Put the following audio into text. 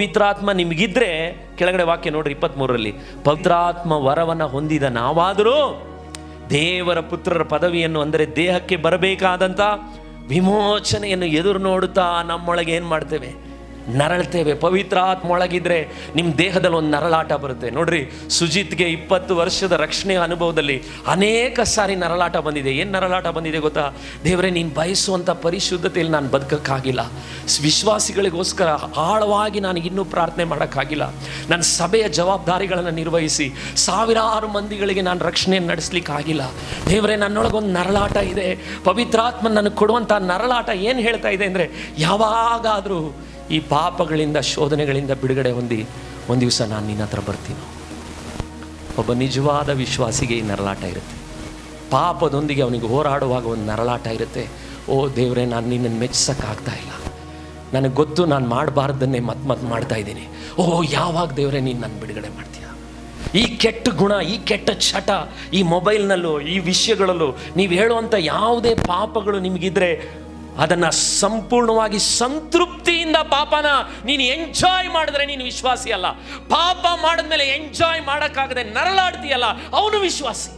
ಪವಿತ್ರಾತ್ಮ ನಿಮಗಿದ್ರೆ, ಕೆಳಗಡೆ ವಾಕ್ಯ ನೋಡ್ರಿ 23ರಲ್ಲಿ, ಪವಿತ್ರಾತ್ಮ ವರವನ್ನು ಹೊಂದಿದ ನಾವಾದರೂ ದೇವರ ಪುತ್ರರ ಪದವಿಯನ್ನು, ಅಂದರೆ ದೇಹಕ್ಕೆ ಬರಬೇಕಾದಂಥ ವಿಮೋಚನೆಯನ್ನು ಎದುರು ನೋಡುತ್ತಾ ನಮ್ಮೊಳಗೆ ಏನು ಮಾಡ್ತೇವೆ? ನರಳ್ತೇವೆ. ಪವಿತ್ರಾತ್ಮ ಒಳಗಿದ್ರೆ ನಿಮ್ಮ ದೇಹದಲ್ಲಿ ಒಂದು ನರಳಾಟ ಬರುತ್ತೆ. ನೋಡ್ರಿ, ಸುಜಿತ್ಗೆ 20 ವರ್ಷದ ರಕ್ಷಣೆಯ ಅನುಭವದಲ್ಲಿ ಅನೇಕ ಸಾರಿ ನರಳಾಟ ಬಂದಿದೆ. ಏನು ನರಳಾಟ ಬಂದಿದೆ ಗೊತ್ತಾ? ದೇವರೇ, ನೀನು ಬಯಸುವಂಥ ಪರಿಶುದ್ಧತೆಯಲ್ಲಿ ನಾನು ಬದುಕೋಕ್ಕಾಗಿಲ್ಲ, ವಿಶ್ವಾಸಿಗಳಿಗೋಸ್ಕರ ಆಳವಾಗಿ ನಾನು ಇನ್ನೂ ಪ್ರಾರ್ಥನೆ ಮಾಡೋಕ್ಕಾಗಿಲ್ಲ, ನನ್ನ ಸಭೆಯ ಜವಾಬ್ದಾರಿಗಳನ್ನು ನಿರ್ವಹಿಸಿ ಸಾವಿರಾರು ಮಂದಿಗಳಿಗೆ ನಾನು ರಕ್ಷಣೆಯನ್ನು ನಡೆಸಲಿಕ್ಕಾಗಿಲ್ಲ. ದೇವರೇ, ನನ್ನೊಳಗೊಂದು ನರಳಾಟ ಇದೆ. ಪವಿತ್ರಾತ್ಮ ನನಗೆ ಕೊಡುವಂಥ ನರಳಾಟ ಏನು ಹೇಳ್ತಾ ಇದೆ ಅಂದರೆ, ಯಾವಾಗಾದರೂ ಈ ಪಾಪಗಳಿಂದ, ಶೋಧನೆಗಳಿಂದ ಬಿಡುಗಡೆ ಹೊಂದಿ ಒಂದು ದಿವಸ ನಾನು ನಿನ್ನ ಹತ್ರ ಬರ್ತೀನಿ. ಒಬ್ಬ ನಿಜವಾದ ವಿಶ್ವಾಸಿಗೆ ಈ ನರಳಾಟ ಇರುತ್ತೆ. ಪಾಪದೊಂದಿಗೆ ಅವನಿಗೆ ಹೋರಾಡುವಾಗ ಒಂದು ನರಳಾಟ ಇರುತ್ತೆ. ಓ ದೇವರೇ, ನಾನು ನಿನ್ನನ್ನು ಮೆಚ್ಚಿಸೋಕ್ಕಾಗ್ತಾ ಇಲ್ಲ, ನನಗೆ ಗೊತ್ತು ನಾನು ಮಾಡಬಾರ್ದನ್ನೇ ಮತ್ತೆ ಮಾಡ್ತಾ ಇದ್ದೀನಿ. ಓ, ಯಾವಾಗ ದೇವರೇ ನೀನು ನನ್ನ ಬಿಡುಗಡೆ ಮಾಡ್ತೀಯ? ಈ ಕೆಟ್ಟ ಗುಣ, ಈ ಕೆಟ್ಟ ಚಟ, ಈ ಮೊಬೈಲ್ನಲ್ಲೂ ಈ ವಿಷಯಗಳಲ್ಲೂ ನೀವು ಹೇಳುವಂಥ ಯಾವುದೇ ಪಾಪಗಳು ನಿಮಗಿದ್ರೆ ಅದನ್ನು ಸಂಪೂರ್ಣವಾಗಿ ಸಂತೃಪ್ತಿಯಿಂದ ಪಾಪನ ನೀನು ಎಂಜಾಯ್ ಮಾಡಿದ್ರೆ ನೀನು ವಿಶ್ವಾಸಿ ಅಲ್ಲ. ಪಾಪ ಮಾಡಿದ್ಮೇಲೆ ಎಂಜಾಯ್ ಮಾಡೋಕ್ಕಾಗದೆ ನರಳಾಡ್ತೀಯಲ್ಲ, ಅವನು ವಿಶ್ವಾಸಿ.